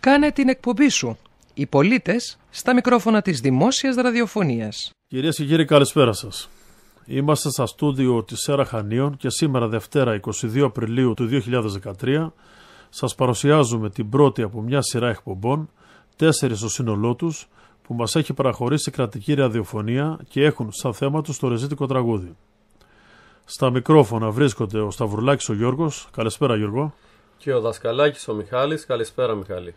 Κάνε την εκπομπή σου. Οι πολίτες στα μικρόφωνα της δημόσιας ραδιοφωνίας. Κυρίες και κύριοι, καλησπέρα σας. Είμαστε στα στούντιο της ΣΕΡΑ Χανίων και σήμερα Δευτέρα 22 Απριλίου του 2013 σας παρουσιάζουμε την πρώτη από μια σειρά εκπομπών, 4 στο σύνολό τους, που μας έχει παραχωρήσει κρατική ραδιοφωνία και έχουν σαν θέμα τους το ρεζίτικο τραγούδι. Στα μικρόφωνα βρίσκονται ο Σταυρουλάκης ο Γιώργος. Καλησπέρα Γιώργο. Και ο Δασκαλάκης ο Μιχάλης. Καλησπέρα Μιχάλη.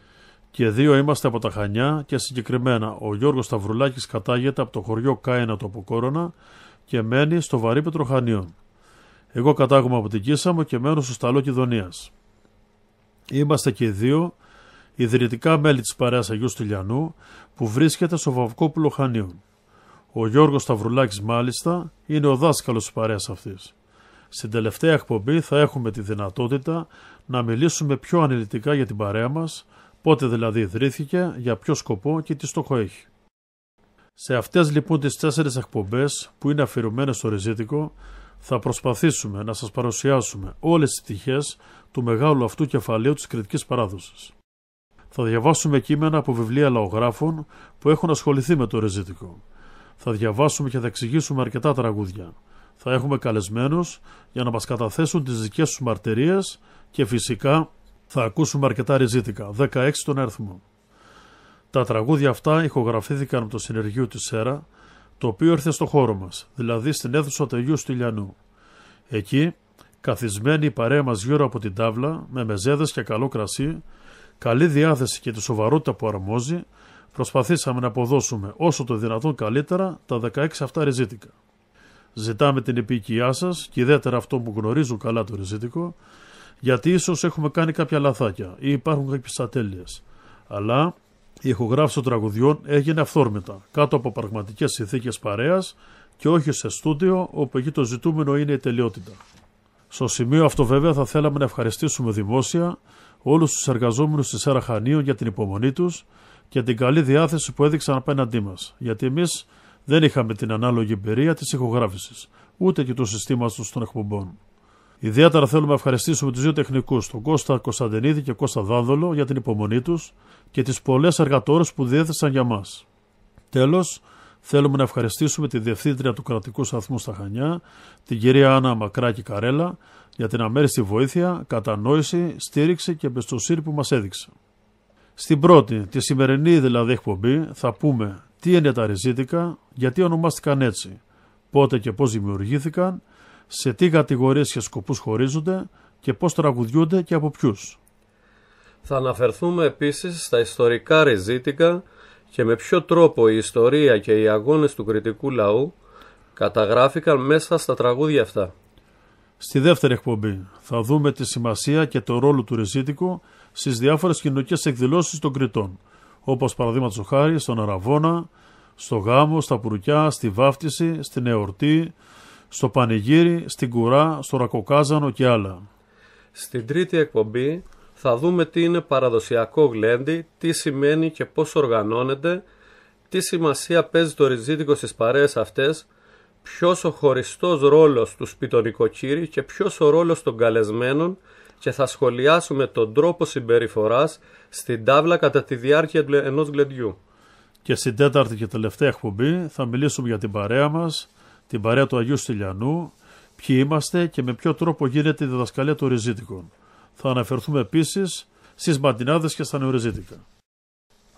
Και δύο είμαστε από τα Χανιά και συγκεκριμένα ο Γιώργος Σταυρουλάκης κατάγεται από το χωριό Κάινα του Αποκόρονα και μένει στο Βαρύπετρο Χανίων. Εγώ κατάγομαι από την Κίσαμο και μένω στο Σταλό Κιδωνίας. Είμαστε και οι δύο ιδρυτικά μέλη της παρέας Αγίου Στυλιανού που βρίσκεται στο Βαυκόπουλο Χανίων. Ο Γιώργος Σταυρουλάκης μάλιστα είναι ο δάσκαλος της παρέας αυτής. Στην τελευταία εκπομπή θα έχουμε τη δυνατότητα να μιλήσουμε πιο αναλυτικά για την παρέα μας, πότε δηλαδή ιδρύθηκε, για ποιο σκοπό και τι στόχο έχει. Σε αυτές λοιπόν τις 4 εκπομπές που είναι αφιερωμένες στο ρεζίτικο, θα προσπαθήσουμε να σας παρουσιάσουμε όλες τις πτυχές του μεγάλου αυτού κεφαλαίου της κριτικής παράδοσης. Θα διαβάσουμε κείμενα από βιβλία λαογράφων που έχουν ασχοληθεί με το ρεζίτικο. Θα διαβάσουμε και θα εξηγήσουμε αρκετά τραγούδια. Θα έχουμε καλεσμένους για να μας καταθέσουν τις δικές τους μαρτυρίες και φυσικά θα ακούσουμε αρκετά ρεζίτικα, 16 τον αριθμό. Τα τραγούδια αυτά ηχογραφήθηκαν από το συνεργείο της ΣΕΡΑ, το οποίο ήρθε στο χώρο μας, δηλαδή στην αίθουσα του Αγίου Στυλιανού. Εκεί, καθισμένοι η παρέα μας γύρω από την τάβλα, με μεζέδες και καλό κρασί, καλή διάθεση και τη σοβαρότητα που αρμόζει, προσπαθήσαμε να αποδώσουμε όσο το δυνατόν καλύτερα τα 16 αυτά ρεζίτικα. Ζητάμε την επίοικιά σας και ιδιαίτερα αυτών που γνωρίζουν καλά το ρεζίτικο, γιατί ίσως έχουμε κάνει κάποια λαθάκια ή υπάρχουν κάποιες ατέλειες. Αλλά η ηχογράφηση των τραγουδιών έγινε αυθόρμητα, κάτω από πραγματικές συνθήκες παρέας και όχι σε στούντιο, όπου εκεί το ζητούμενο είναι η τελειότητα. Στο σημείο αυτό βέβαια θα θέλαμε να ευχαριστήσουμε δημόσια όλους τους εργαζόμενους της ΣΕΡΑ Χανίων για την υπομονή τους και την καλή διάθεση που έδειξαν απέναντί μας, γιατί εμείς δεν είχαμε την ανάλογη εμπειρία της ηχογράφησης, ούτε και του συστήματος των εκπομπών. Ιδιαίτερα θέλουμε να ευχαριστήσουμε τους δύο τεχνικούς, τον Κώστα Κωνσταντινίδη και Κώστα Δάνδολο, για την υπομονή τους και τις πολλές εργατόρες που διέθεσαν για μας. Τέλος, θέλουμε να ευχαριστήσουμε τη Διευθύντρια του Κρατικού Σταθμού στα Χανιά, την κυρία Άννα Μακράκη Καρέλα, για την αμέριστη βοήθεια, κατανόηση, στήριξη και εμπιστοσύνη που μας έδειξε. Στην πρώτη, τη σημερινή δηλαδή εκπομπή, θα πούμε τι είναι τα ρεζίτικα, γιατί ονομάστηκαν έτσι, πότε και πώς δημιουργήθηκαν, σε τι κατηγορίες και σκοπούς χωρίζονται και πώς τραγουδιούνται και από ποιους. Θα αναφερθούμε επίσης στα ιστορικά ρεζίτικα και με ποιο τρόπο η ιστορία και οι αγώνες του κριτικού λαού καταγράφηκαν μέσα στα τραγούδια αυτά. Στη δεύτερη εκπομπή θα δούμε τη σημασία και το ρόλο του ρεζίτικου στις διάφορες κοινωνικές εκδηλώσεις των Κρητών, όπως παραδείγματος χάρη στον Αραβώνα, στο γάμο, στα πουρκιά, στη βάφτιση, στην εορτή, στο πανηγύρι, στην κουρά, στο ρακοκάζανο και άλλα. Στην τρίτη εκπομπή θα δούμε τι είναι παραδοσιακό γλέντι, τι σημαίνει και πώς οργανώνεται, τι σημασία παίζει το ρεζίτικο στις παρέες αυτές, ποιος ο χωριστός ρόλος του σπιτονικοκύρη και ποιος ο ρόλος των καλεσμένων, και θα σχολιάσουμε τον τρόπο συμπεριφοράς στην τάβλα κατά τη διάρκεια ενός γλεντιού. Και στην τέταρτη και τελευταία εκπομπή θα μιλήσουμε για την παρέα μας, την παρέα του Αγίου Στυλιανού, ποιοι είμαστε και με ποιο τρόπο γίνεται η διδασκαλία των ρεζίτικων. Θα αναφερθούμε επίσης στις ματινάδες και στα νεορεζίτικα.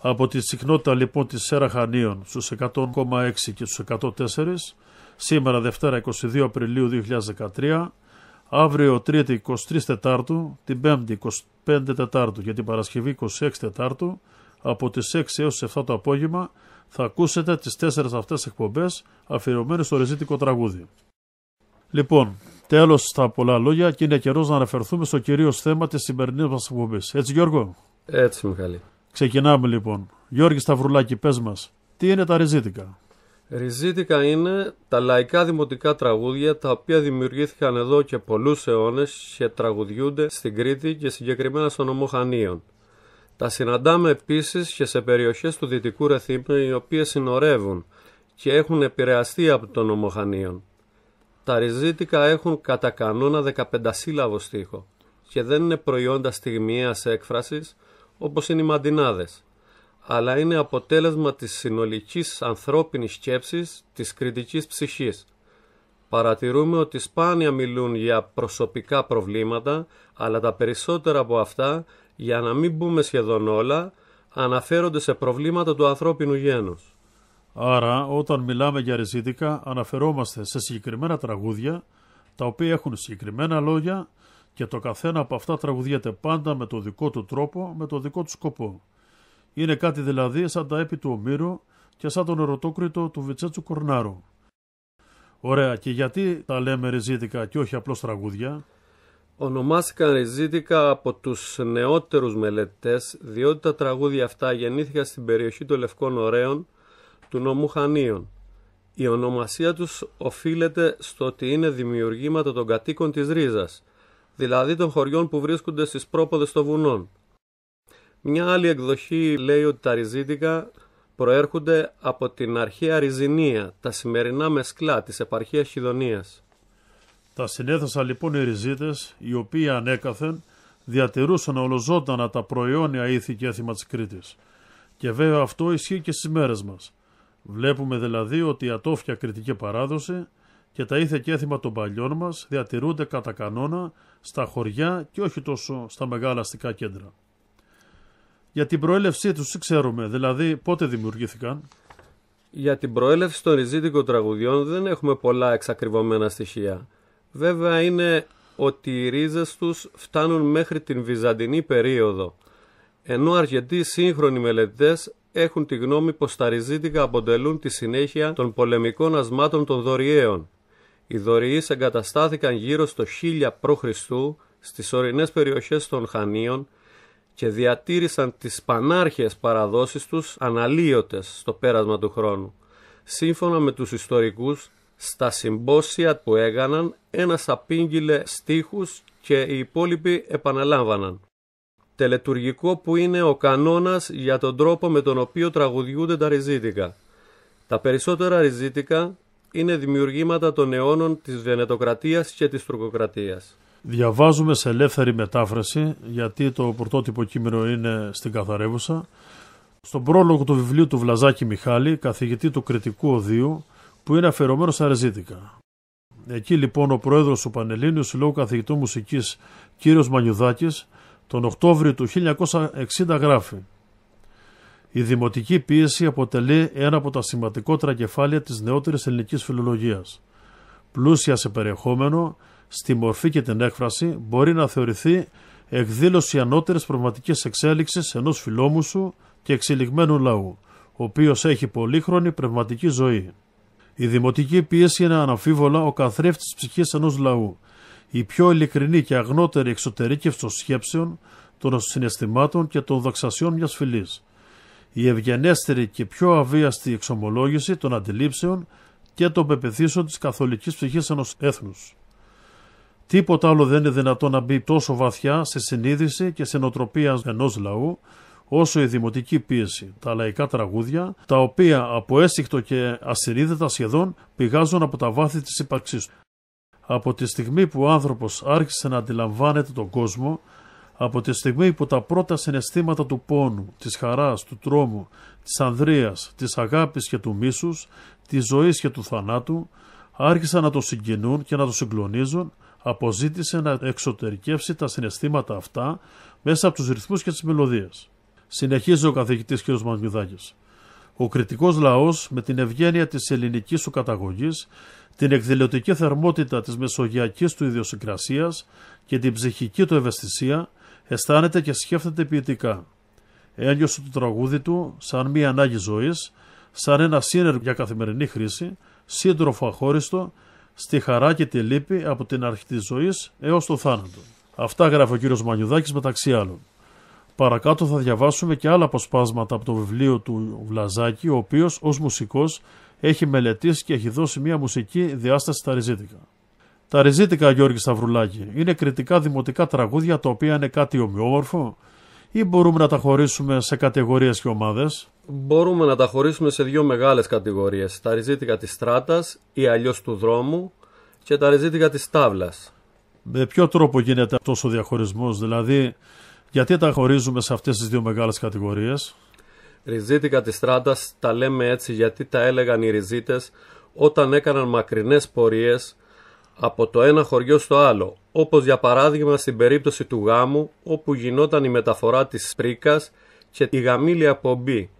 Από τη συχνότητα λοιπόν της ΣΕΡΑ Χανίων στους 100,6 και στους 104, σήμερα Δευτέρα 22 Απριλίου 2013, αύριο Τρίτη 23 Τετάρτου, την Πέμπτη 25 Τετάρτου και την Παρασκευή 26 Τετάρτου, από τις 6 έως τις 7 το απόγευμα, θα ακούσετε τις 4 αυτές εκπομπές αφιερωμένες στο ρεζίτικο τραγούδι. Λοιπόν, τέλος στα πολλά λόγια και είναι καιρός να αναφερθούμε στο κυρίως θέμα της σημερινής μας εκπομπής. Έτσι Γιώργο? Έτσι Μιχαλή. Ξεκινάμε λοιπόν. Γιώργη Σταυρουλάκη, πες μας, τι είναι τα ρεζίτικα? Ρεζίτικα είναι τα λαϊκά δημοτικά τραγούδια τα οποία δημιουργήθηκαν εδώ και πολλούς αιώνες και τραγουδιούνται στην Κρήτη και συγκεκριμένα στο νομό Χανίων. Τα συναντάμε επίσης και σε περιοχές του Δυτικού Ρεθύμνου, οι οποίες συνορεύουν και έχουν επηρεαστεί από τον νομό Χανίων. Τα ρεζίτικα έχουν κατά κανόνα 15 σύλλαβο στίχο και δεν είναι προϊόντα στιγμιαίας έκφρασης, όπως είναι οι μαντινάδες, αλλά είναι αποτέλεσμα της συνολικής ανθρώπινης σκέψης, της κριτικής ψυχής. Παρατηρούμε ότι σπάνια μιλούν για προσωπικά προβλήματα, αλλά τα περισσότερα από αυτά, για να μην πούμε σχεδόν όλα, αναφέρονται σε προβλήματα του ανθρώπινου γένους. Άρα, όταν μιλάμε για ριζίτικα, αναφερόμαστε σε συγκεκριμένα τραγούδια, τα οποία έχουν συγκεκριμένα λόγια και το καθένα από αυτά τραγουδιέται πάντα με το δικό του τρόπο, με το δικό του σκοπό. Είναι κάτι δηλαδή σαν τα έπι του Ομήρου και σαν τον ερωτόκριτο του Βιτσέτσου Κορνάρου. Ωραία, και γιατί τα λέμε ριζίτικα και όχι απλώς τραγούδια? Ονομάστηκαν ριζίτικα από τους νεότερους μελετές, διότι τα τραγούδια αυτά γεννήθηκαν στην περιοχή των Λευκών Ωραίων του νομού Χανίων. Η ονομασία τους οφείλεται στο ότι είναι δημιουργήματα των κατοίκων της Ρίζας, δηλαδή των χωριών που βρίσκονται στις πρόποδες των βουνών. Μια άλλη εκδοχή λέει ότι τα ριζίτικα προέρχονται από την αρχαία Ριζινία, τα σημερινά Μεσκλά της επαρχίας Χιδονίας. Τα συνέθεσαν λοιπόν οι ριζίτες, οι οποίοι ανέκαθεν διατηρούσαν ολοζώντανα τα προαιώνια ήθη και έθιμα της Κρήτης. Και βέβαια αυτό ισχύει και στις μέρες μας. Βλέπουμε δηλαδή ότι η ατόφια κρητική παράδοση και τα ήθη και έθιμα των παλιών μας διατηρούνται κατά κανόνα στα χωριά και όχι τόσο στα μεγάλα αστικά κέντρα. Για την προέλευσή τους ξέρουμε, δηλαδή πότε δημιουργήθηκαν? Για την προέλευση των ριζίτικων τραγουδιών δεν έχουμε πολλά εξακριβωμένα στοιχεία. Βέβαια είναι ότι οι ρίζες τους φτάνουν μέχρι την Βυζαντινή περίοδο, ενώ αρκετοί σύγχρονοι μελετητές έχουν τη γνώμη πως τα ριζίτικα αποτελούν τη συνέχεια των πολεμικών ασμάτων των Δωριαίων. Οι Δωριείς εγκαταστάθηκαν γύρω στο 1000 π.Χ. στις ορεινές περιοχές των Χανίων και διατήρησαν τις πανάρχαιες παραδόσεις τους αναλύωτες στο πέρασμα του χρόνου. Σύμφωνα με τους ιστορικούς, στα συμπόσια που έκαναν, ένας απήγγειλε στίχους και οι υπόλοιποι επαναλάμβαναν. Τελετουργικό που είναι ο κανόνας για τον τρόπο με τον οποίο τραγουδιούνται τα ριζίτικα. Τα περισσότερα ριζίτικα είναι δημιουργήματα των αιώνων της Βενετοκρατίας και της Τουρκοκρατίας. Διαβάζουμε σε ελεύθερη μετάφραση, γιατί το πρωτότυπο κείμενο είναι στην καθαρεύουσα, στον πρόλογο του βιβλίου του Βλαζάκη Μιχάλη, καθηγητή του Κρητικού Οδείου, που είναι αφιερωμένο στα ριζίτικα. Εκεί λοιπόν ο πρόεδρος του Πανελλήνιου Συλλόγου Καθηγητών Μουσικής, κύριος Μανιουδάκης, τον Οκτώβριο του 1960 γράφει: «Η δημοτική ποίηση αποτελεί ένα από τα σημαντικότερα κεφάλαια της νεότερης ελληνικής φιλολογίας. Πλούσια σε περιεχόμενο, στη μορφή και την έκφραση, μπορεί να θεωρηθεί εκδήλωση ανώτερης πνευματικής εξέλιξης ενός φιλόμουσου και εξελιγμένου λαού, ο οποίος έχει πολύχρονη πνευματική ζωή. Η δημοτική πίεση είναι αναμφίβολα ο καθρέφτης της ψυχής ενός λαού, η πιο ειλικρινή και αγνότερη εξωτερήκευση των σκέψεων, των συναισθημάτων και των δοξασιών μιας φυλής, η ευγενέστερη και πιο αβίαστη εξομολόγηση των αντιλήψεων και των πεποιθήσεων της καθολικής ψυχής ενός έθνους. Τίποτα άλλο δεν είναι δυνατό να μπει τόσο βαθιά σε συνείδηση και σε νοοτροπία ενός λαού, όσο η δημοτική πίεση, τα λαϊκά τραγούδια, τα οποία από αίσθηκτο και ασυνείδητα σχεδόν πηγάζουν από τα βάθη της ύπαρξής του. Από τη στιγμή που ο άνθρωπος άρχισε να αντιλαμβάνεται τον κόσμο, από τη στιγμή που τα πρώτα συναισθήματα του πόνου, της χαράς, του τρόμου, της ανδρείας, της αγάπης και του μίσους, της ζωής και του θανάτου, άρχισαν να το συγκινούν και να το συγκλονίζουν, αποζήτησε να εξωτερικεύσει τα συναισθήματα αυτά μέσα από τους ρυθμούς και τις μελωδίες. Συνεχίζει ο καθηγητής κ. Μανιουδάκης. Ο κρητικός λαός, με την ευγένεια της ελληνικής του καταγωγής, την εκδηλωτική θερμότητα της μεσογειακής του ιδιοσυγκρασίας και την ψυχική του ευαισθησία, αισθάνεται και σκέφτεται ποιητικά. Ένιωσε το τραγούδι του σαν μια ανάγκη ζωής, σαν ένα σύνεργο για καθημερινή χρήση, σύντροφο αχώριστο, στη χαρά και τη λύπη από την αρχή της ζωής έως το θάνατο. Αυτά γράφει ο κ. Μανιουδάκης μεταξύ άλλων. Παρακάτω θα διαβάσουμε και άλλα αποσπάσματα από το βιβλίο του Βλαζάκη, ο οποίος ως μουσικός έχει μελετήσει και έχει δώσει μια μουσική διάσταση στα ριζίτικα. Τα ριζίτικα, Γιώργη Σταυρουλάκη, είναι κριτικά δημοτικά τραγούδια τα οποία είναι κάτι ομοιόμορφο, ή μπορούμε να τα χωρίσουμε σε κατηγορίες και ομάδες? Μπορούμε να τα χωρίσουμε σε δύο μεγάλες κατηγορίες. Τα ριζίτικα της στράτας ή αλλιώς του δρόμου και τα ριζίτικα της τάβλας. Με ποιο τρόπο γίνεται αυτός ο διαχωρισμός? Δηλαδή, Γιατί τα χωρίζουμε σε αυτές τις δύο μεγάλες κατηγορίες? Ριζίτικα της Στράτας τα λέμε έτσι γιατί τα έλεγαν οι ριζίτες όταν έκαναν μακρινές πορείες από το ένα χωριό στο άλλο, όπως για παράδειγμα στην περίπτωση του γάμου, όπου γινόταν η μεταφορά της πρίκας και η γαμήλια εκπομπή.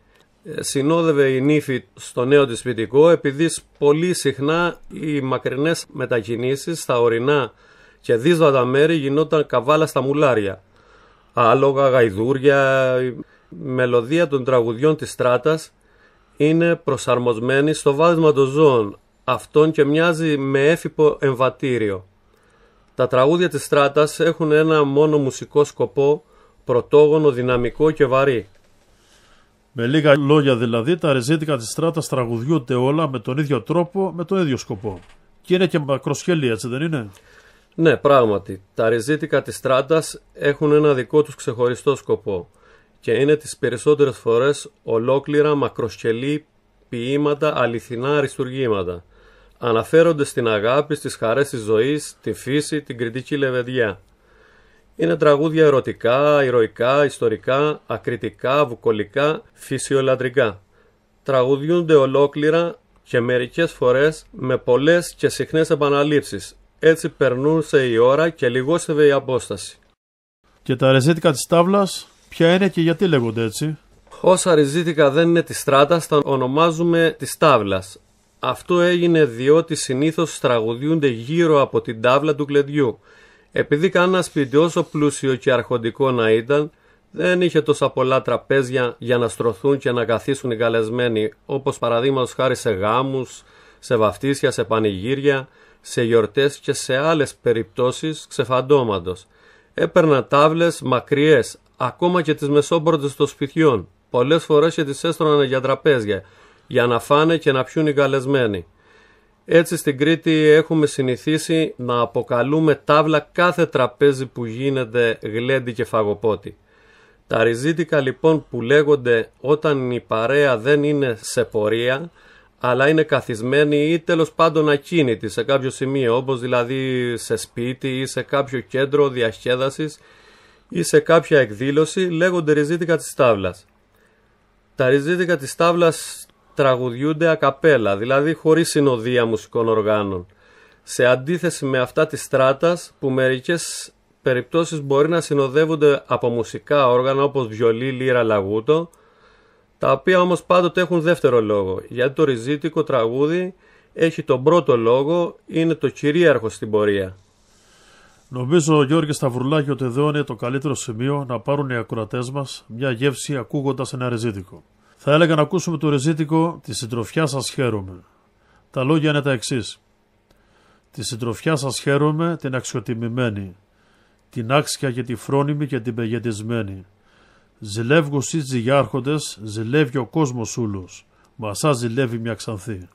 Συνόδευε η νύφη στο νέο της σπιτικό, επειδή πολύ συχνά οι μακρινές μετακινήσεις στα ορεινά και δύσβατα μέρη γινόταν καβάλα στα μουλάρια. Άλογα, γαϊδούρια. Η μελωδία των τραγουδιών της Στράτας είναι προσαρμοσμένη στο βάδισμα των ζώων αυτών και μοιάζει με έφυπο εμβατήριο. Τα τραγούδια της Στράτας έχουν ένα μόνο μουσικό σκοπό, πρωτόγονο, δυναμικό και βαρύ. Με λίγα λόγια δηλαδή, τα ριζίτικα της Στράτας τραγουδιούνται όλα με τον ίδιο τρόπο, με τον ίδιο σκοπό. Και είναι και μακροσχελή, έτσι δεν είναι? Ναι, πράγματι. Τα ριζίτικα της Στράτας έχουν ένα δικό τους ξεχωριστό σκοπό και είναι τις περισσότερες φορές ολόκληρα μακροσκελή ποίηματα, αληθινά αριστουργήματα. Αναφέρονται στην αγάπη, στις χαρές της ζωής, τη φύση, την κριτική λεβεδιά. Είναι τραγούδια ερωτικά, ηρωικά, ιστορικά, ακριτικά, βουκολικά, φυσιολατρικά. Τραγουδιούνται ολόκληρα και μερικές φορές με πολλές και συχνές επαναλήψεις. Έτσι περνούσε η ώρα και λιγόσευε η απόσταση. Και τα ριζίτικα της Τάβλας ποια είναι και γιατί λέγονται έτσι? Όσα ριζίτικα δεν είναι της Στράτας τα ονομάζουμε της Τάβλας. Αυτό έγινε διότι συνήθως τραγουδιούνται γύρω από την τάβλα του κλεδιού. Επειδή κανένα σπίτι όσο πλούσιο και αρχοντικό να ήταν, δεν είχε τόσα πολλά τραπέζια για να στρωθούν και να καθίσουν οι καλεσμένοι, όπως παραδείγματος χάρη σε γάμους, σε βαφτίσια, σε πανηγύρια, σε γιορτές και σε άλλες περιπτώσεις ξεφαντώματος. Έπαιρναν τάβλες μακριές, ακόμα και τις μεσόπορτες των σπιτιών. Πολλές φορές και τις έστρωναν για τραπέζια, για να φάνε και να πιούν οι καλεσμένοι. Έτσι στην Κρήτη έχουμε συνηθίσει να αποκαλούμε τάβλα κάθε τραπέζι που γίνεται γλέντι και φαγοπότη. Τα ριζίτικα λοιπόν που λέγονται όταν η παρέα δεν είναι σε πορεία, αλλά είναι καθισμένη ή τέλος πάντων ακίνητη σε κάποιο σημείο, όπως δηλαδή σε σπίτι ή σε κάποιο κέντρο διασκέδασης ή σε κάποια εκδήλωση, λέγονται ριζίτικα της τάβλας. Τα ριζίτικα της τάβλας τραγουδιούνται ακαπέλα, δηλαδή χωρίς συνοδεία μουσικών οργάνων, σε αντίθεση με αυτά της Στράτας που μερικές περιπτώσεις μπορεί να συνοδεύονται από μουσικά όργανα όπως βιολί, λύρα, λαγούτο, τα οποία όμως πάντοτε έχουν δεύτερο λόγο, γιατί το ριζίτικο τραγούδι έχει τον πρώτο λόγο, είναι το κυρίαρχο στην πορεία. Νομίζω, Γιώργη Σταυρουλάκη, ότι εδώ είναι το καλύτερο σημείο να πάρουν οι ακροατές μας μια γεύση ακούγοντας ένα ριζίτικο. Θα έλεγα να ακούσουμε το ριζίτικο «Τη συντροφιά σας χαίρομαι». Τα λόγια είναι τα εξής. «Τη συντροφιά σας χαίρομαι την αξιοτιμημένη, την άξια και τη φρόνιμη και την πεγετισμένη. Ζηλεύγω εσείς ζυγιάρχοντες, ζηλεύει ο κόσμος ούλος, μα σας ζηλεύει μια ξανθή».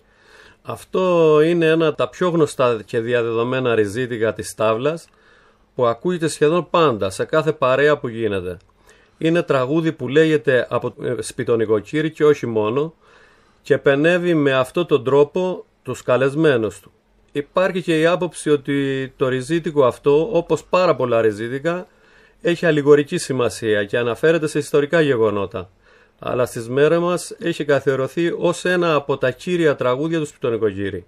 Αυτό είναι ένα από τα πιο γνωστά και διαδεδομένα ριζίτικα της τάβλας που ακούγεται σχεδόν πάντα σε κάθε παρέα που γίνεται. Είναι τραγούδι που λέγεται από σπιτονικοκύρη και όχι μόνο και επενεύει με αυτόν τον τρόπο τους καλεσμένους του. Υπάρχει και η άποψη ότι το ριζίτικο αυτό, όπως πάρα πολλά ριζίτικα, έχει αλληγορική σημασία και αναφέρεται σε ιστορικά γεγονότα. Αλλά στις μέρες μας έχει καθιερωθεί ως ένα από τα κύρια τραγούδια του σπιτονικοκύρη.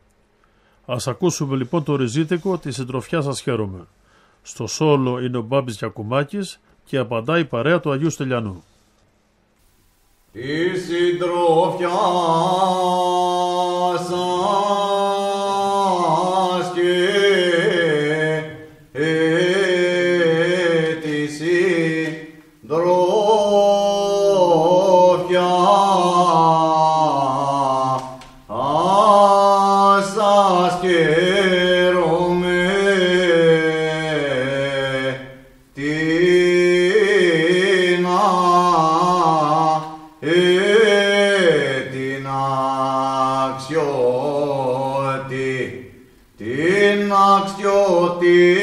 Ας ακούσουμε λοιπόν το ριζίτικο «Τη συντροφιά σας χαίρομαι». Στο σόλο είναι ο Μπάμπης Γιακουμάκης και απαντάει η παρέα του Αγίου Στελιανού. Τη συντροφιά σας και τη συντροφιά σας χαίρομαι την αξιότιμη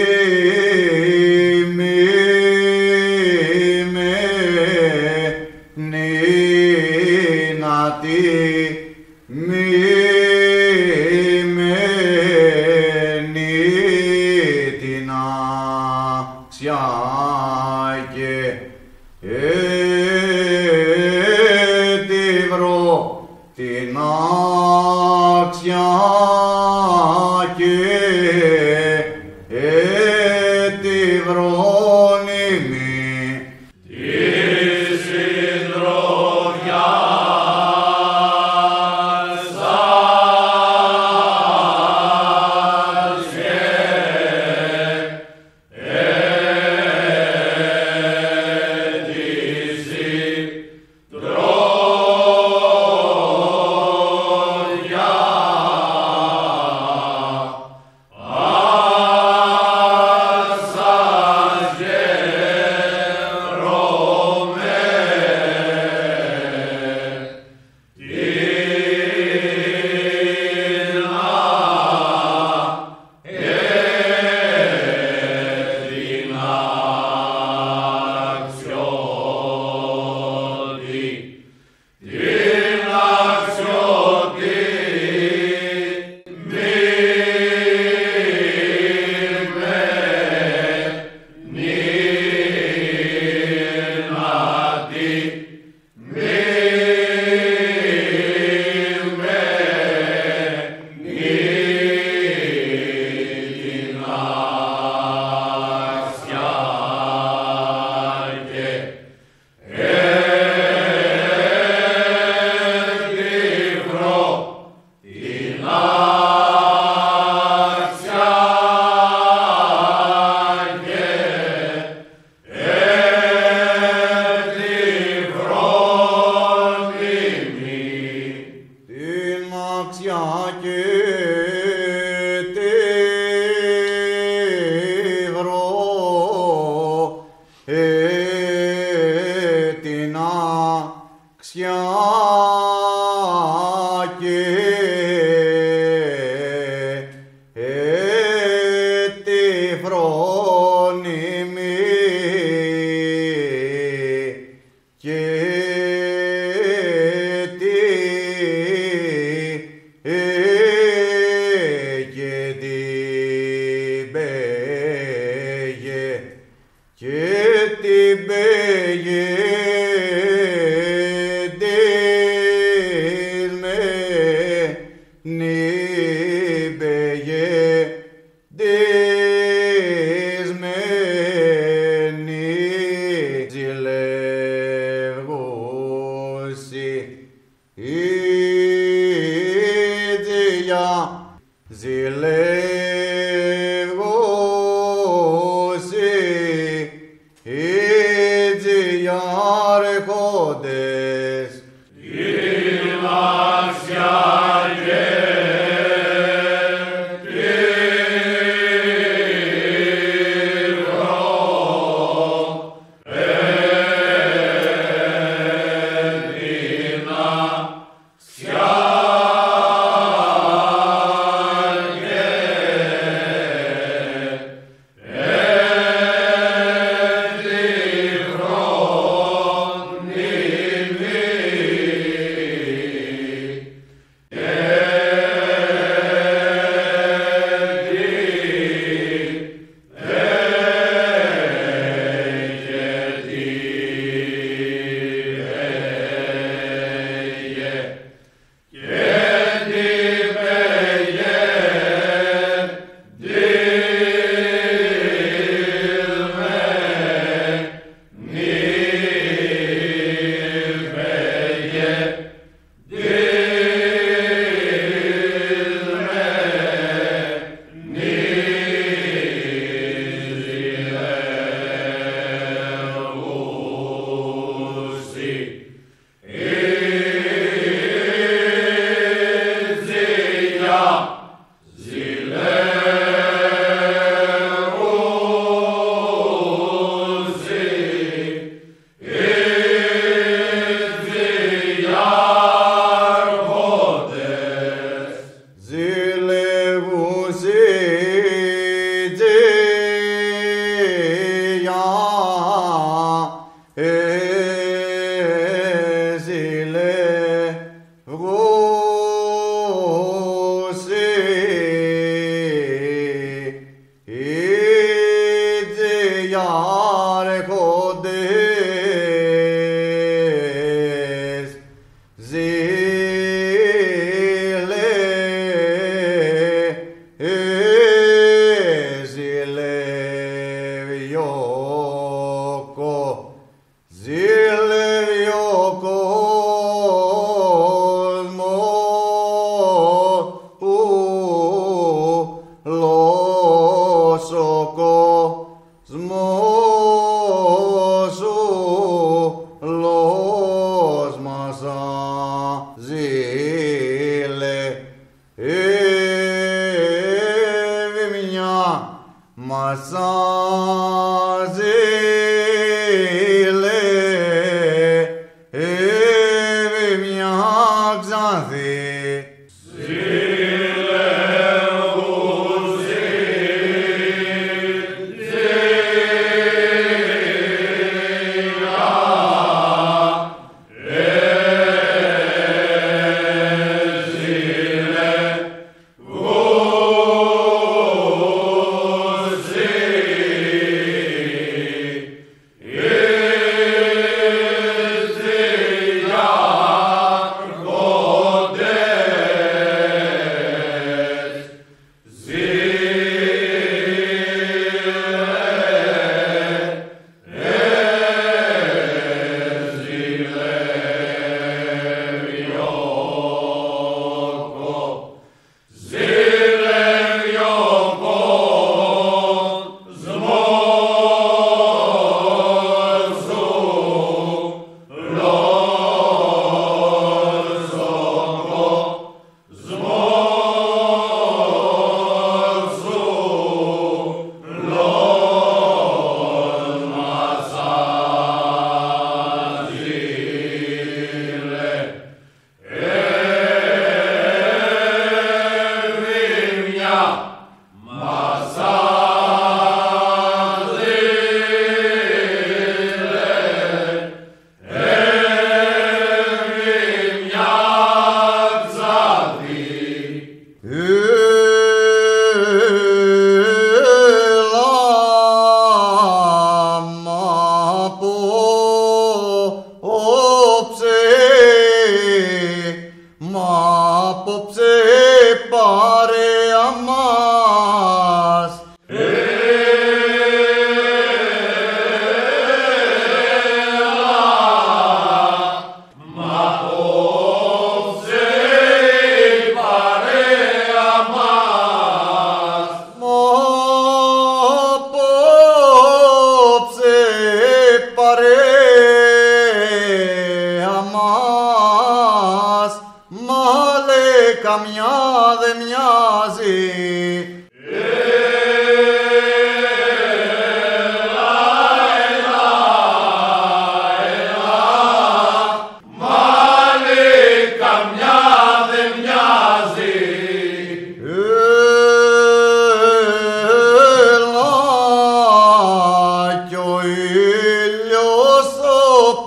καμιά δεν μοιάζει.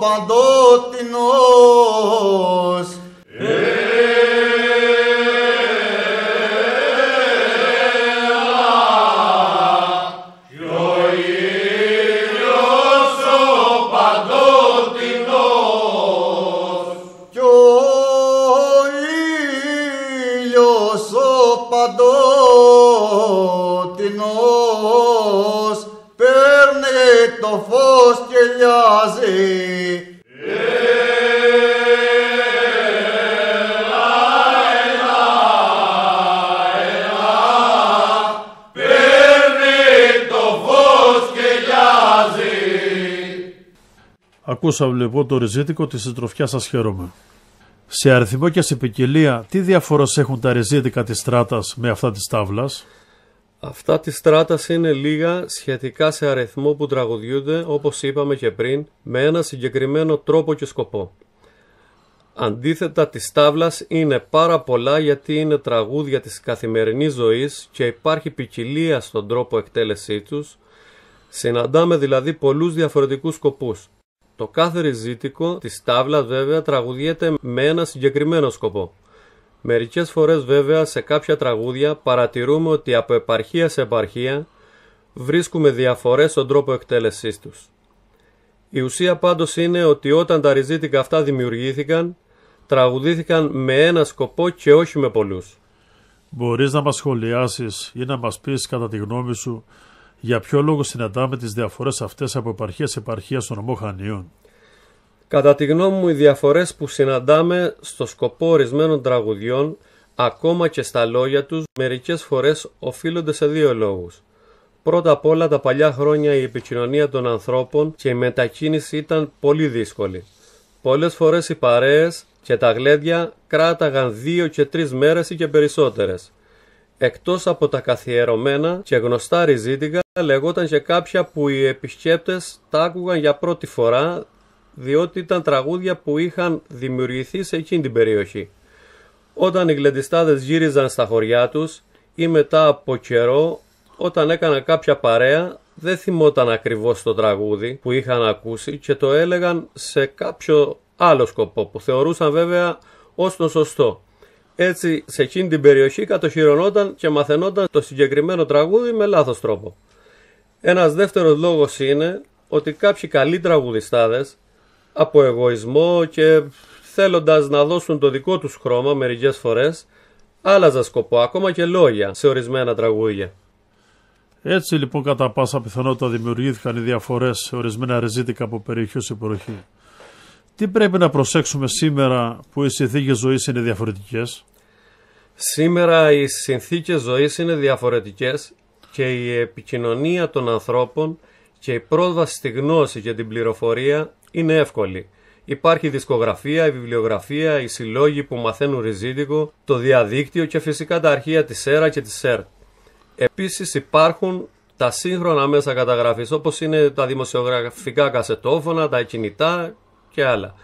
Παντότινος κι ο ήλιος ο παντότινος κι ο ήλιος ο παντότινος παίρνει το φως και λιάζει. Ακούσαμε λοιπόν το ριζίτικο της συντροφιάς σας χαίρομαι. Σε αριθμό και σε ποικιλία, τι διαφορές έχουν τα ριζίτικα της Στράτας με αυτά της Στάβλας? Αυτά της Στράτας είναι λίγα σχετικά σε αριθμό που τραγουδιούνται, όπως είπαμε και πριν, με ένα συγκεκριμένο τρόπο και σκοπό. Αντίθετα της Στάβλας είναι πάρα πολλά, γιατί είναι τραγούδια της καθημερινής ζωής και υπάρχει ποικιλία στον τρόπο εκτέλεσή τους. Συναντάμε δηλαδή πολλούς διαφορετικούς σκοπούς. Το κάθε ριζίτικο της Στάβλας βέβαια τραγουδιέται με ένα συγκεκριμένο σκοπό. Μερικές φορές βέβαια σε κάποια τραγούδια παρατηρούμε ότι από επαρχία σε επαρχία βρίσκουμε διαφορές στον τρόπο εκτέλεσής τους. Η ουσία πάντως είναι ότι όταν τα ριζίτικα αυτά δημιουργήθηκαν, τραγουδήθηκαν με ένα σκοπό και όχι με πολλούς. Μπορείς να μας σχολιάσεις ή να μας πεις κατά τη γνώμη σου για ποιο λόγο συναντάμε τις διαφορές αυτές από επαρχία σε επαρχία στον νομό Χανίων? Κατά τη γνώμη μου, οι διαφορές που συναντάμε στο σκοπό ορισμένων τραγουδιών, ακόμα και στα λόγια τους, μερικές φορές οφείλονται σε δύο λόγους. Πρώτα απ' όλα, τα παλιά χρόνια η επικοινωνία των ανθρώπων και η μετακίνηση ήταν πολύ δύσκολη. Πολλές φορές οι παρέες και τα γλέντια κράταγαν 2 και 3 μέρες ή και περισσότερες. Εκτός από τα καθιερωμένα και γνωστά ριζίτικα, λεγόταν και κάποια που οι επισκέπτες τα άκουγαν για πρώτη φορά, διότι ήταν τραγούδια που είχαν δημιουργηθεί σε εκείνη την περιοχή. Όταν οι γλεντιστάδες γύριζαν στα χωριά τους ή μετά από καιρό, όταν έκαναν κάποια παρέα, δεν θυμόταν ακριβώς το τραγούδι που είχαν ακούσει και το έλεγαν σε κάποιο άλλο σκοπό, που θεωρούσαν βέβαια ως το σωστό. Έτσι, σε εκείνη την περιοχή κατοχυρωνόταν και μαθαινόταν το συγκεκριμένο τραγούδι με λάθος τρόπο. Ένας δεύτερος λόγος είναι ότι κάποιοι καλοί τραγουδιστάδες, από εγωισμό και θέλοντας να δώσουν το δικό τους χρώμα μερικές φορές, άλλαζαν σκοπό, ακόμα και λόγια σε ορισμένα τραγούδια. Έτσι λοιπόν κατά πάσα πιθανότητα δημιουργήθηκαν οι διαφορές σε ορισμένα ριζίτικα από περιοχή σε περιοχή. Τι πρέπει να προσέξουμε σήμερα που οι συνθήκες ζωής είναι διαφορετικές? Σήμερα οι συνθήκες ζωής είναι διαφορετικές και η επικοινωνία των ανθρώπων και η πρόσβαση στη γνώση και την πληροφορία είναι εύκολη. Υπάρχει η δισκογραφία, η βιβλιογραφία, οι συλλόγοι που μαθαίνουν ριζίτικο, το διαδίκτυο και φυσικά τα αρχεία της ΕΡΑ και της ΕΡΤ. Επίσης υπάρχουν τα σύγχρονα μέσα καταγραφής, όπως είναι τα δημοσιογραφικά κασετόφωνα, τα κινητά και άλλα.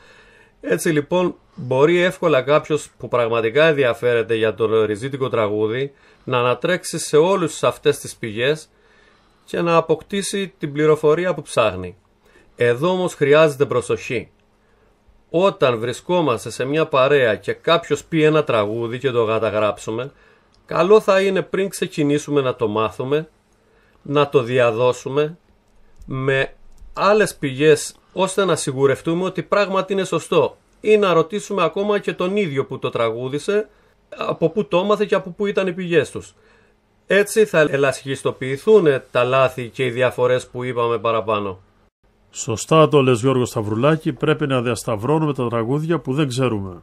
Έτσι λοιπόν μπορεί εύκολα κάποιος που πραγματικά ενδιαφέρεται για το ριζίτικο τραγούδι να ανατρέξει σε όλες αυτές τις πηγές και να αποκτήσει την πληροφορία που ψάχνει. Εδώ όμως χρειάζεται προσοχή. Όταν βρισκόμαστε σε μια παρέα και κάποιος πει ένα τραγούδι και το καταγράψουμε, καλό θα είναι πριν ξεκινήσουμε να το μάθουμε, να το διαδώσουμε με άλλες πηγές, ώστε να σιγουρευτούμε ότι πράγματι είναι σωστό, ή να ρωτήσουμε ακόμα και τον ίδιο που το τραγούδισε από πού το έμαθε και από πού ήταν οι πηγές τους. Έτσι θα ελαχιστοποιηθούν τα λάθη και οι διαφορές που είπαμε παραπάνω. Σωστά το λες Γιώργο Σταυρουλάκη, πρέπει να διασταυρώνουμε τα τραγούδια που δεν ξέρουμε.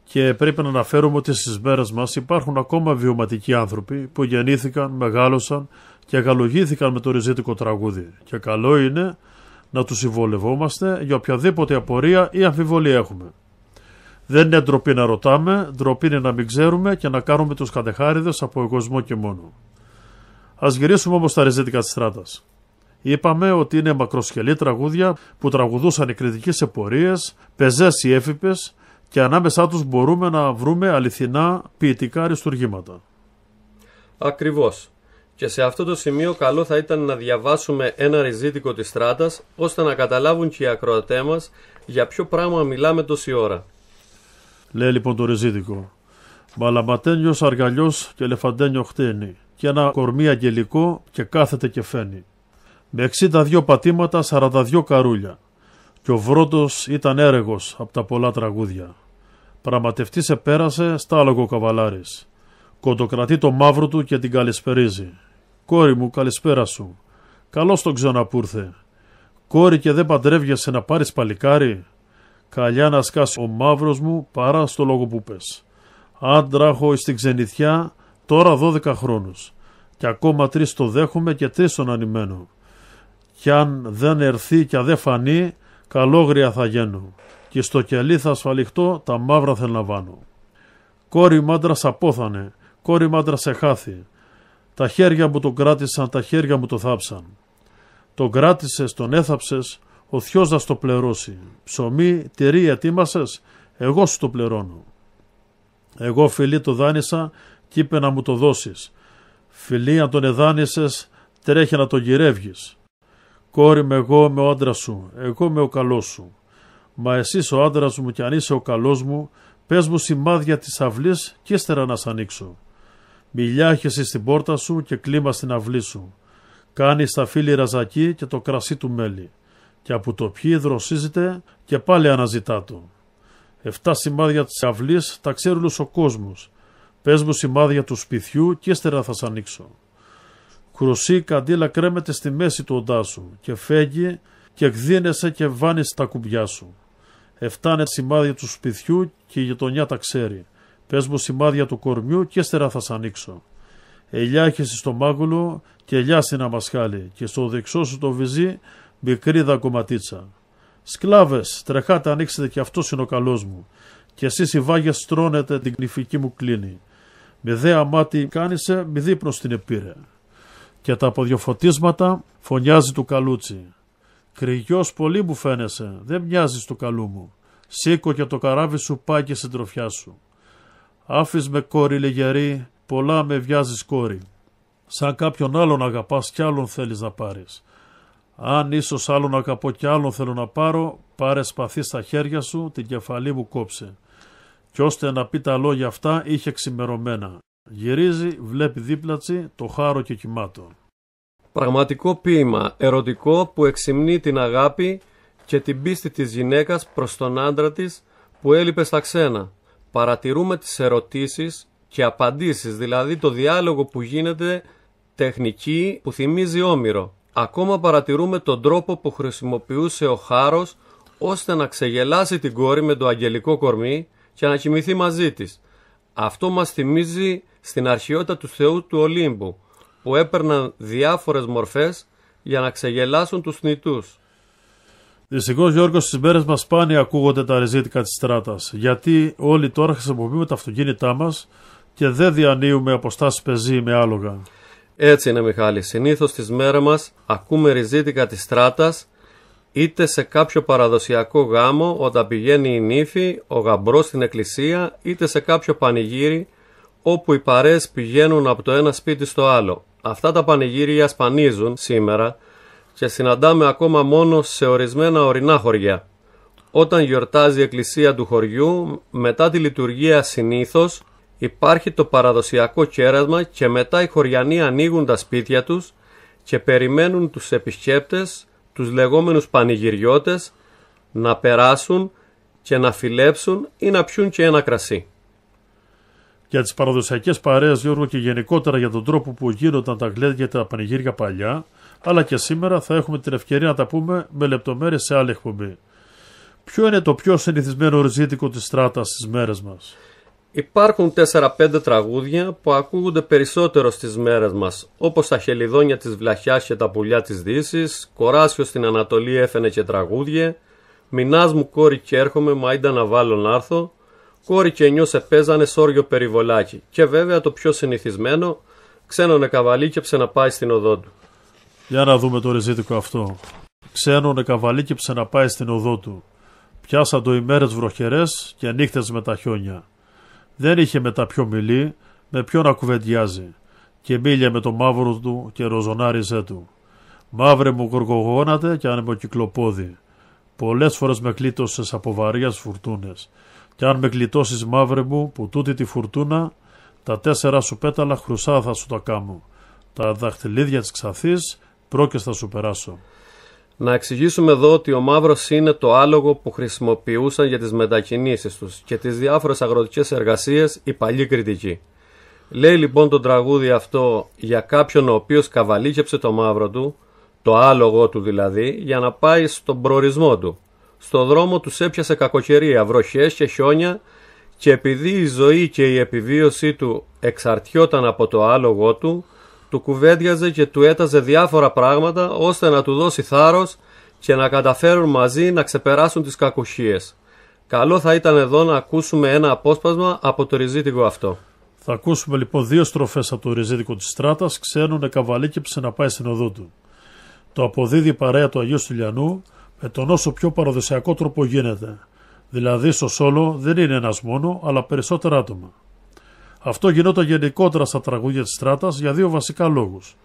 Και πρέπει να αναφέρουμε ότι στις μέρες μας υπάρχουν ακόμα βιωματικοί άνθρωποι που γεννήθηκαν, μεγάλωσαν και αγαλογήθηκαν με το ριζίτικο τραγούδι. Και καλό είναι να τους συμβολευόμαστε για οποιαδήποτε απορία ή αμφιβολία έχουμε. Δεν είναι ντροπή να ρωτάμε, ντροπή είναι να μην ξέρουμε και να κάνουμε τους κατεχάριδες από εγωισμό και μόνο. Ας γυρίσουμε όμως στα ριζίτικα της Στράτας. Είπαμε ότι είναι μακροσκελή τραγούδια που τραγουδούσαν οι κριτικοί σε πορείες, πεζές ή έφυπες και ανάμεσά τους μπορούμε να βρούμε αληθινά ποιητικά αριστουργήματα. Ακριβώς. Και σε αυτό το σημείο καλό θα ήταν να διαβάσουμε ένα ριζίτικο της Στράτας, ώστε να καταλάβουν και οι ακροατές μας για ποιο πράγμα μιλάμε τόση ώρα. Λέει λοιπόν το ριζίτικο: «Μαλαματένιος αργαλιός και ελεφαντένιο χτένι και ένα κορμί αγγελικό και κάθεται και φαίνει. Με 62 πατήματα 42 καρούλια και ο βρόντος ήταν έρεγος από τα πολλά τραγούδια. Πραγματευτής επέρασε στάλογο καβαλάρης. Κοντοκρατεί το μαύρο του και την καλησπερίζει. Κόρη μου, καλησπέρα σου. Καλώς τον ξαναπούρθε. Κόρη, και δεν παντρεύγεσαι να πάρεις παλικάρι. Καλιά να σκάσει ο μαύρος μου παρά στο λόγο που πες. Άντρα έχω στην ξενιθιά τώρα 12 χρόνους. Και ακόμα 3 το δέχομαι και 3 τον ανημένω. Κι αν δεν ερθεί και αν δεν φανεί, καλόγρια θα γίνω. Και στο κελί θα ασφαλιχτώ, τα μαύρα θα λαμβάνω. Κόρη μάντρας απόθανε, κόρη μάντρας εχάθη. Τα χέρια μου τον κράτησαν, τα χέρια μου το θάψαν. Τον κράτησες, τον έθαψες, ο θειός να στο πληρώσει. Ψωμί, τυρί ετοίμασες, εγώ σου το πληρώνω. Εγώ φιλί το δάνεισα κι είπε να μου το δώσεις. Φιλί αν τον εδάνησες, τρέχει να τον γυρεύγεις. Κόρη με εγώ είμαι ο άντρας σου, εγώ είμαι ο καλός σου. Μα εσύ ο άντρας μου κι αν είσαι ο καλός μου, πες μου σημάδια της αυλής κι ύστερα να σ' ανοίξω. Μιλιάχεσαι στην πόρτα σου και κλίμα στην αυλή σου. Κάνει στα φύλλη ραζακί και το κρασί του μέλι. Και από το πιει δροσίζεται και πάλι αναζητά το. 7 σημάδια της αυλής τα ξέρει ο κόσμος. Πες μου σημάδια του σπιτιού κι ύστερα θα σ' ανοίξω. Κρουσί καντήλα κρέμεται στη μέση του οντά σου και φέγγει και εκδίνεσαι και βάνεις τα κουμπιά σου. 7 είναι σημάδια του σπιτιού και η γειτονιά τα ξέρει. Πες μου σημάδια του κορμιού και ύστερα θα σ' ανοίξω. Ελιά έχεις στο μάγουλο και ελιά στην αμασχάλη και στο δεξό σου το βυζί μικρή δαγκωματίτσα. Σκλάβες, τρεχάτε ανοίξετε και αυτός είναι ο καλός μου. Και εσείς οι βάγες στρώνετε την νηφική μου κλίνη. Με δε αμάτι κάνησε, μη δείπνος την επήρε. Και τα αποδιοφωτίσματα φωνιάζει του καλούτσι. Κρυγιός πολύ μου φαίνεσαι, δεν μοιάζεις του καλού μου. Σήκω και το καράβι σου πάει και στην τροφιά σου. Άφης με κόρη λεγερή, πολλά με βιάζεις κόρη. Σαν κάποιον άλλον αγαπάς κι άλλον θέλεις να πάρεις. Αν ίσως άλλον αγαπώ κι άλλον θέλω να πάρω, πάρε σπαθί στα χέρια σου, την κεφαλή μου κόψε. Κι ώστε να πει τα λόγια αυτά είχε ξημερωμένα. Γυρίζει, βλέπει δίπλατσι, το χάρο και κοιμάτο. Πραγματικό ποίημα, ερωτικό που εξυμνεί την αγάπη και την πίστη της γυναίκας προς τον άντρα της που έλειπε στα ξένα. Παρατηρούμε τις ερωτήσεις και απαντήσεις, δηλαδή το διάλογο που γίνεται τεχνική που θυμίζει όμηρο. Ακόμα παρατηρούμε τον τρόπο που χρησιμοποιούσε ο χάρος ώστε να ξεγελάσει την κόρη με το αγγελικό κορμί και να κοιμηθεί μαζί της. Αυτό μας θυμίζει στην αρχαιότητα του θεού του Ολύμπου, που έπαιρναν διάφορες μορφές για να ξεγελάσουν τους θνητούς. Δυστυχώς, Γιώργο, στις μέρες μας σπάνια ακούγονται τα ριζίτικα της Στράτας, γιατί όλοι τώρα χρησιμοποιούμε τα αυτοκίνητά μας και δεν διανύουμε αποστάσεις πεζή με άλογα. Έτσι είναι, Μιχάλη. Συνήθως στις μέρες μας ακούμε ριζίτικα της Στράτας είτε σε κάποιο παραδοσιακό γάμο όταν πηγαίνει η νύφη, ο γαμπρός στην εκκλησία, είτε σε κάποιο πανηγύρι όπου οι παρέες πηγαίνουν από το ένα σπίτι στο άλλο. Αυτά τα πανηγύρια σπανίζουν σήμερα και συναντάμε ακόμα μόνο σε ορισμένα ορεινά χωριά. Όταν γιορτάζει η εκκλησία του χωριού, μετά τη λειτουργία συνήθως υπάρχει το παραδοσιακό κέρασμα και μετά οι χωριανοί ανοίγουν τα σπίτια τους και περιμένουν τους επισκέπτες, τους λεγόμενους πανηγυριώτες, να περάσουν και να φιλέψουν ή να πιούν και ένα κρασί. Για τις παραδοσιακές παρέες, Γιώργο, και γενικότερα για τον τρόπο που γίνονταν τα γλέντια και τα πανηγύρια παλιά, αλλά και σήμερα θα έχουμε την ευκαιρία να τα πούμε με λεπτομέρειες σε άλλη εκπομπή. Ποιο είναι το πιο συνηθισμένο ριζίτικο της Στράτας στις μέρες μας? Υπάρχουν 4-5 τραγούδια που ακούγονται περισσότερο στις μέρες μας, όπως τα χελιδόνια της Βλαχιάς και τα πουλιά της Δύσης, Κοράσιο στην Ανατολή έφαινε και τραγούδια, Μηνάς μου κόρη κι έρχομαι, μα ίντα να βάλω να έρθω, κόρη και νιού σε παίζανε σόριο περιβολάκι. Και βέβαια το πιο συνηθισμένο, ξένο καβαλίκεψε να πάει στην οδό του. Για να δούμε το ριζίτικο αυτό. Ξένο καβαλίκεψε να πάει στην οδό του. Πιάσαν το ημέρες βροχερές και νύχτες με τα χιόνια. Δεν είχε με τα πιο μιλή, με ποιον να κουβεντιάζει. Και μίλια με το μαύρο του και ροζονάριζε του. Μαύρε μου γοργογόνατε και αν με κυκλοπόδι. Πολλές φορές με κλείτωσες από βαριές φουρτούνες. Κι αν με κλειτώσεις μαύρε μου που τούτη τη φουρτούνα, τα 4 σου πέταλα χρυσά θα σου τα κάμω. Τα δαχτυλίδια της ξαθής πρόκες θα σου περάσω. Να εξηγήσουμε εδώ ότι ο μαύρος είναι το άλογο που χρησιμοποιούσαν για τις μετακινήσεις τους και τις διάφορες αγροτικές εργασίες οι παλιοί κριτικοί. Λέει λοιπόν το τραγούδι αυτό για κάποιον ο οποίος καβαλίκεψε το μαύρο του, το άλογο του δηλαδή, για να πάει στον προορισμό του. Στο δρόμο τους έπιασε κακοκαιρία, βροχές και χιόνια και επειδή η ζωή και η επιβίωσή του εξαρτιόταν από το άλογο του, του κουβέντιαζε και του έταζε διάφορα πράγματα ώστε να του δώσει θάρρος και να καταφέρουν μαζί να ξεπεράσουν τις κακουχίες. Καλό θα ήταν εδώ να ακούσουμε ένα απόσπασμα από το ριζίτικο αυτό. Θα ακούσουμε λοιπόν 2 στροφές από το ριζίτικο της Στράτας. Ξένο καβαλίκεψε να πάει στην οδό του. Το αποδίδει η παρέα του Αγίου Στυλιανού με τον όσο πιο παραδοσιακό τρόπο γίνεται. Δηλαδή στο σόλο δεν είναι ένας μόνο, αλλά περισσότερα άτομα. Αυτό γινόταν γενικότερα στα τραγούδια της Στράτας για 2 βασικά λόγους.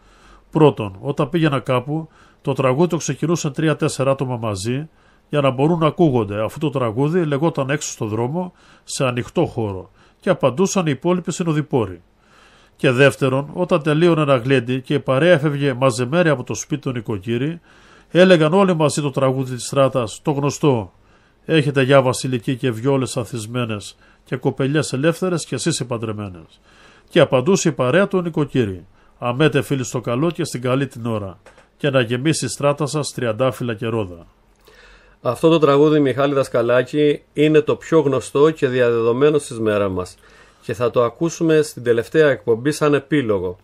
Πρώτον, όταν πήγαινα κάπου, το τραγούδι το ξεκινούσαν 3-4 άτομα μαζί για να μπορούν να ακούγονται, αφού το τραγούδι λεγόταν έξω στο δρόμο, σε ανοιχτό χώρο, και απαντούσαν οι υπόλοιποι συνοδοιπόροι. Και δεύτερον, όταν τελείωνε ένα γλέντι και η παρέα έφευγε μαζεμένη από το σπίτι των νοικοκύρη, έλεγαν όλοι μαζί το τραγούδι της Στράτας, το γνωστό. Έχετε γιά βασιλική και βιόλες αθισμένες και κοπελιές ελεύθερες και εσείς οι παντρεμένες. Και απαντούσε η παρέα του νοικοκύρη. Αμέτε φίλοι στο καλό και στην καλή την ώρα. Και να γεμίσει η Στράτα σας τριαντάφυλλα και ρόδα. Αυτό το τραγούδι, Μιχάλη Δασκαλάκη, είναι το πιο γνωστό και διαδεδομένο στις μέρες μας. Και θα το ακούσουμε στην τελευταία εκπομπή σαν επίλογο.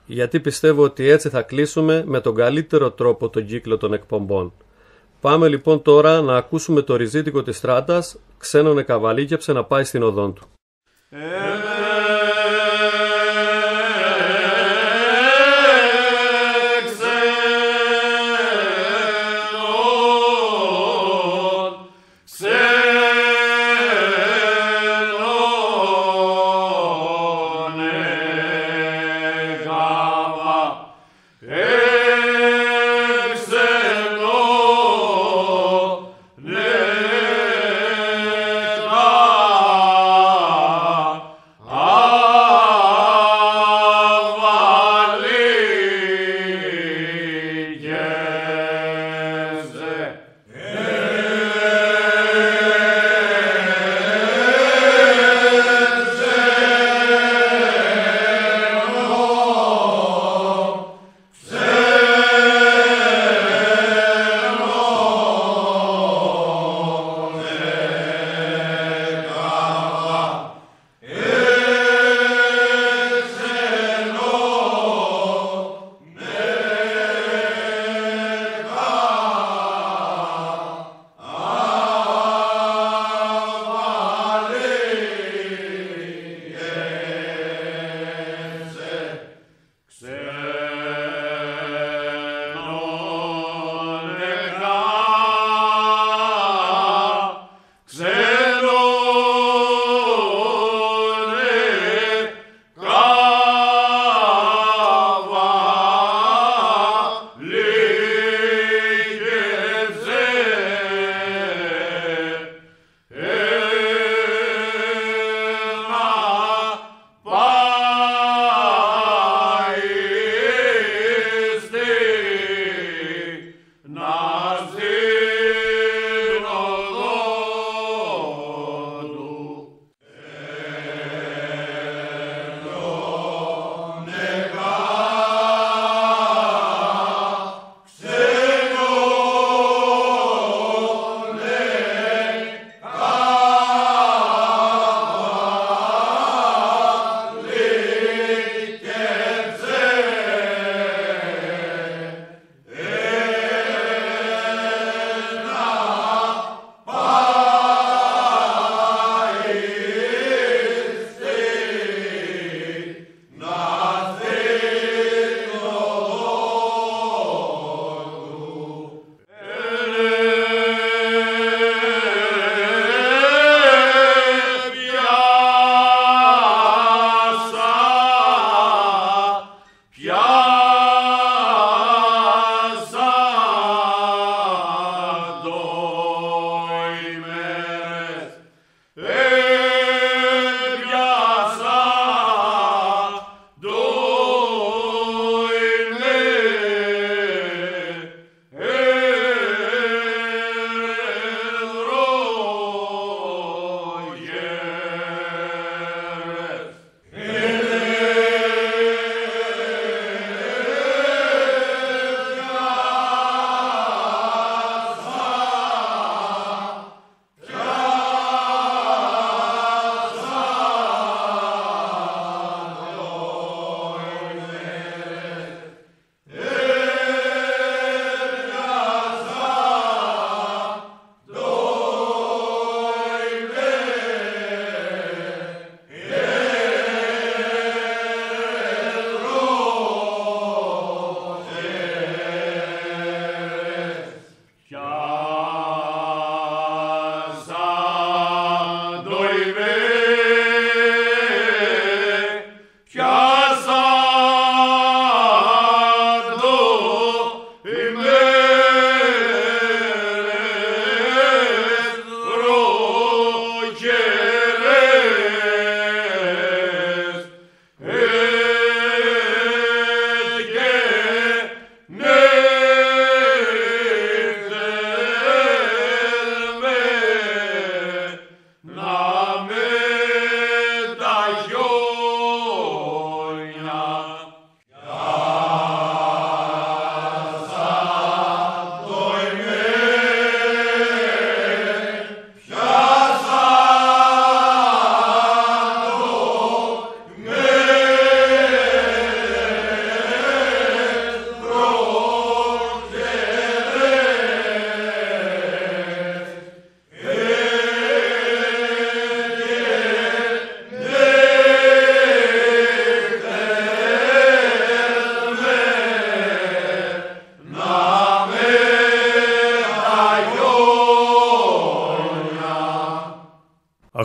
Γιατί πιστεύω ότι έτσι θα κλείσουμε με τον καλύτερο τρόπο τον κύκλο των εκπομπών. Πάμε λοιπόν τώρα να ακούσουμε το ριζίτικο της Στράτας, ξένον καβαλίκεψε να πάει στην οδόν του.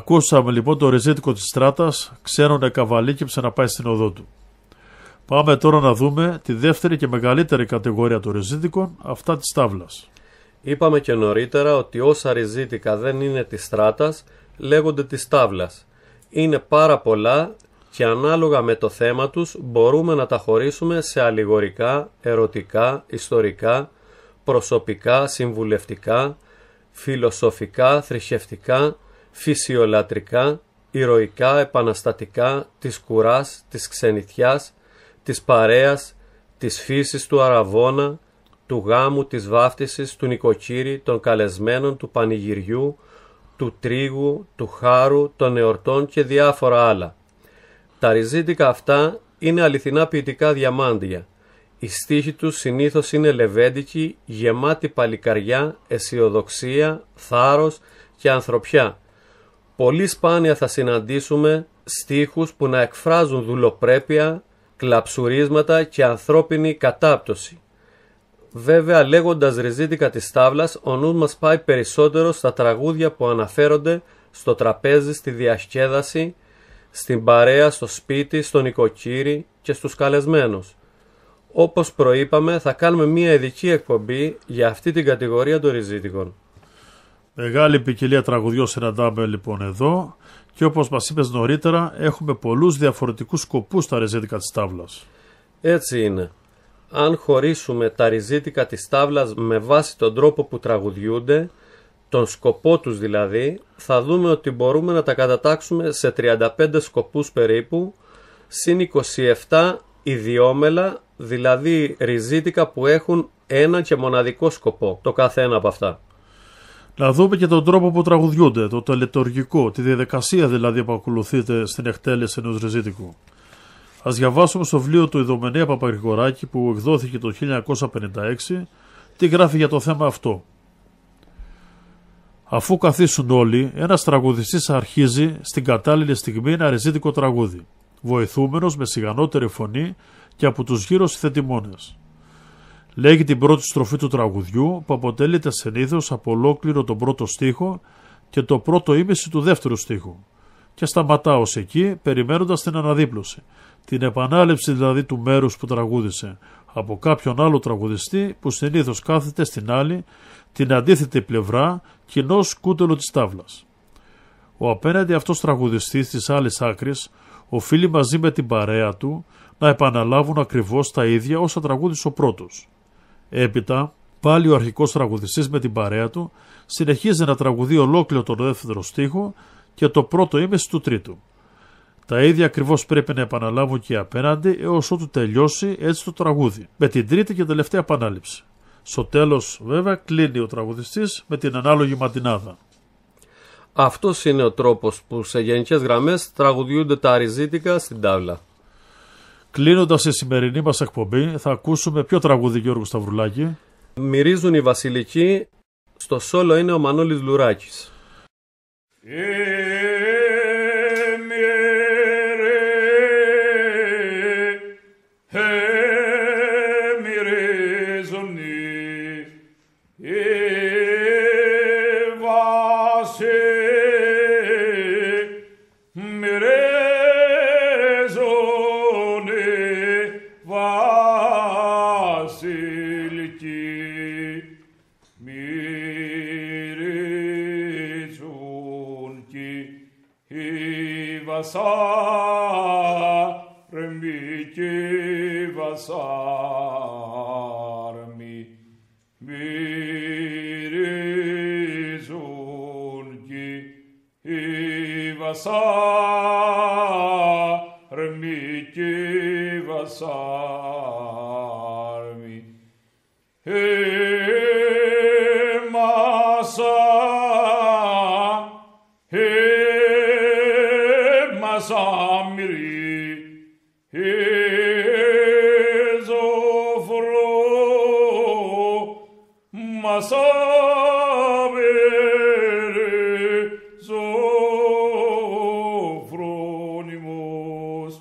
Ακούσαμε λοιπόν το ρεζίτικο της Στράτας, ξένον καβαλίκεψε να πάει στην οδό του. Πάμε τώρα να δούμε τη δεύτερη και μεγαλύτερη κατηγορία των ρεζίτικων, αυτά της τάβλας. Είπαμε και νωρίτερα ότι όσα ρεζίτικα δεν είναι της Στράτας λέγονται της τάβλας. Είναι πάρα πολλά και ανάλογα με το θέμα τους μπορούμε να τα χωρίσουμε σε αλληγορικά, ερωτικά, ιστορικά, προσωπικά, συμβουλευτικά, φιλοσοφικά, θρησκευτικά, φυσιολατρικά, ηρωικά, επαναστατικά, της κουράς, της ξενιτιάς, της παρέας, της φύσης του αραβώνα, του γάμου, της βάφτισης, του νοικοκύρη, των καλεσμένων, του πανηγυριού, του τρίγου, του χάρου, των εορτών και διάφορα άλλα. Τα ριζίτικα αυτά είναι αληθινά ποιητικά διαμάντια. Οι στίχοι τους συνήθως είναι λεβέντικοι, γεμάτοι παλικαριά, αισιοδοξία, θάρρος και ανθρωπιά. Πολύ σπάνια θα συναντήσουμε στίχους που να εκφράζουν δουλοπρέπεια, κλαψουρίσματα και ανθρώπινη κατάπτωση. Βέβαια, λέγοντας ριζίτικα της τάβλας, ο νους μας πάει περισσότερο στα τραγούδια που αναφέρονται στο τραπέζι, στη διασκέδαση, στην παρέα, στο σπίτι, στο νοικοκύρι και στους καλεσμένους. Όπως προείπαμε, θα κάνουμε μια ειδική εκπομπή για αυτή την κατηγορία των ριζίτικων. Μεγάλη ποικιλία τραγουδιών συναντάμε λοιπόν εδώ και όπως μας είπες νωρίτερα έχουμε πολλούς διαφορετικούς σκοπούς στα ριζίτικα της τάβλας. Έτσι είναι. Αν χωρίσουμε τα ριζίτικα της τάβλας με βάση τον τρόπο που τραγουδιούνται, τον σκοπό τους δηλαδή, θα δούμε ότι μπορούμε να τα κατατάξουμε σε 35 σκοπούς περίπου, συν 27 ιδιόμελα, δηλαδή ριζίτικα που έχουν ένα και μοναδικό σκοπό, το κάθε ένα από αυτά. Να δούμε και τον τρόπο που τραγουδιούνται, το τελετουργικό, τη διαδικασία δηλαδή που ακολουθείται στην εκτέλεση ενός ριζίτικου. Ας διαβάσουμε στο βιβλίο του Ιδωμενέα Παπαγρηγοράκη που εκδόθηκε το 1956 τι γράφει για το θέμα αυτό. Αφού καθίσουν όλοι, ένας τραγουδιστής αρχίζει στην κατάλληλη στιγμή ένα ριζίτικο τραγούδι, βοηθούμενος με σιγανότερη φωνή και από τους γύρω συνθετημόνες. Λέγει την πρώτη στροφή του τραγουδιού που αποτελείται συνήθως από ολόκληρο τον πρώτο στίχο και το πρώτο ήμιση του δεύτερου στίχου και σταματά ως εκεί περιμένοντας την αναδίπλωση, την επανάληψη δηλαδή του μέρους που τραγούδισε από κάποιον άλλο τραγουδιστή που συνήθως κάθεται στην άλλη την αντίθετη πλευρά κοινός κούτελο της τάβλας. Ο απέναντι αυτός τραγουδιστής της άλλης άκρης οφείλει μαζί με την παρέα του να επαναλάβουν ακριβώς τα ίδια όσα τραγούδισε ο πρώτος. Έπειτα, πάλι ο αρχικός τραγουδιστής με την παρέα του συνεχίζει να τραγουδεί ολόκληρο τον δεύτερο στίχο και το πρώτο ήμιση του τρίτου. Τα ίδια ακριβώς πρέπει να επαναλάβουν και οι απέναντι έως ότου τελειώσει έτσι το τραγούδι, με την τρίτη και τελευταία επανάληψη. Στο τέλος βέβαια κλείνει ο τραγουδιστής με την ανάλογη ματινάδα. Αυτός είναι ο τρόπος που σε γενικές γραμμές τραγουδιούνται τα ριζίτικα στην τάβλα. Κλείνοντας η σημερινή μας εκπομπή θα ακούσουμε ποιο τραγούδι, Γιώργο Σταυρουλάκη? Μυρίζουν οι βασιλικοί, στο σόλο είναι ο Μανώλης Λουράκης. βασάρμοι και βασάρμοι μυρίζουν και οι βασάρμοι και βασάρμοι Μασάμιρι, ζωφρό, μασάβερε, ζωφρόνιμος.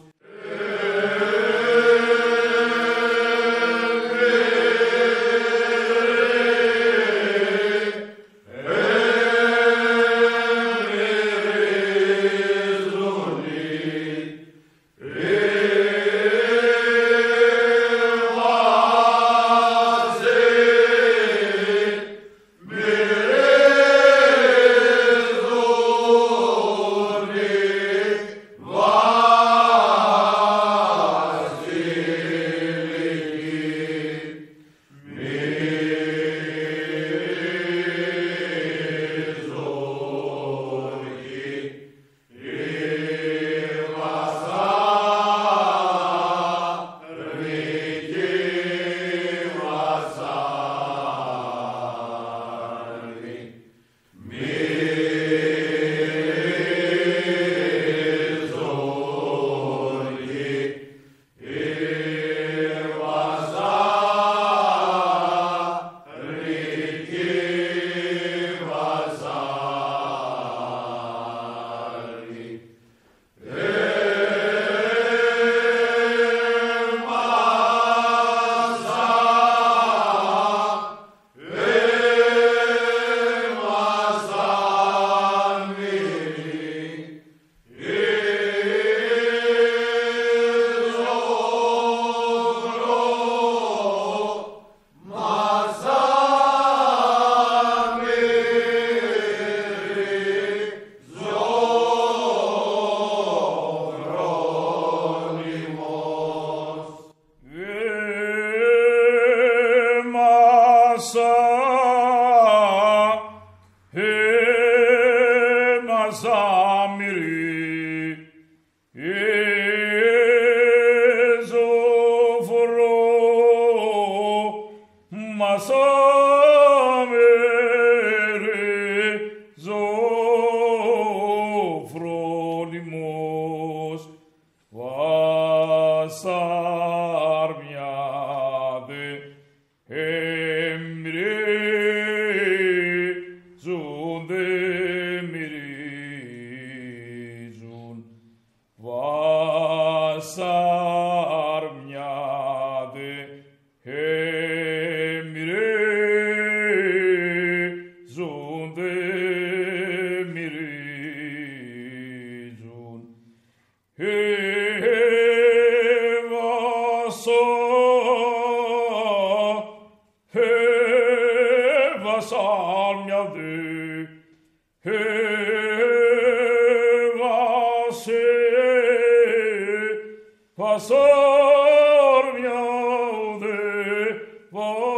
Ζωφρόνιμος, βασάρμιαδε, εμρίζουν, δε μυρίζουν, βασάρμιαδε, εμρίζουν, δε μυρίζουν. Βασάρμιαδε, βασάρμιαδε, βασιλική.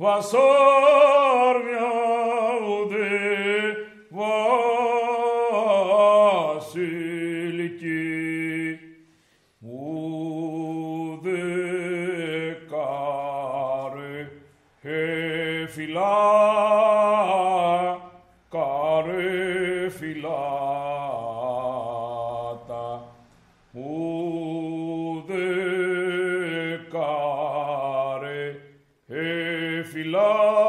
βασάρμια ουδε βασιλική, ουδε κάρε φυλάτα, ουδε κάρε φυλάτα,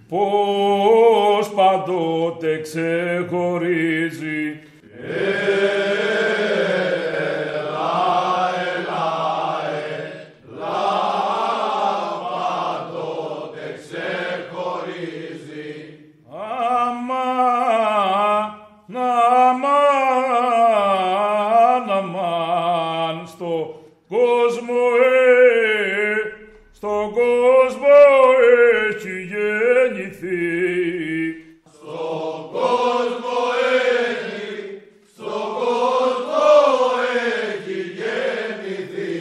πως παντότε ξεχωρίζει. Στον κόσμο έχει γεννηθεί. Στον κόσμο έχει γεννηθεί.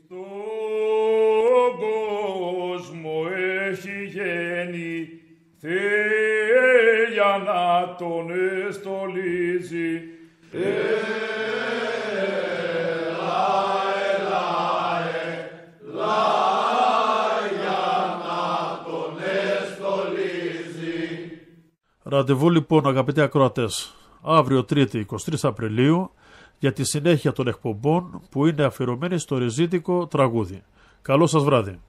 Στον κόσμο έχει γεννηθεί για να τον εστολίζει. Ραντεβού λοιπόν αγαπητοί ακροατές, αύριο Τρίτη 23 Απριλίου για τη συνέχεια των εκπομπών που είναι αφιερωμένη στο ρεζίτικο τραγούδι. Καλό σας βράδυ.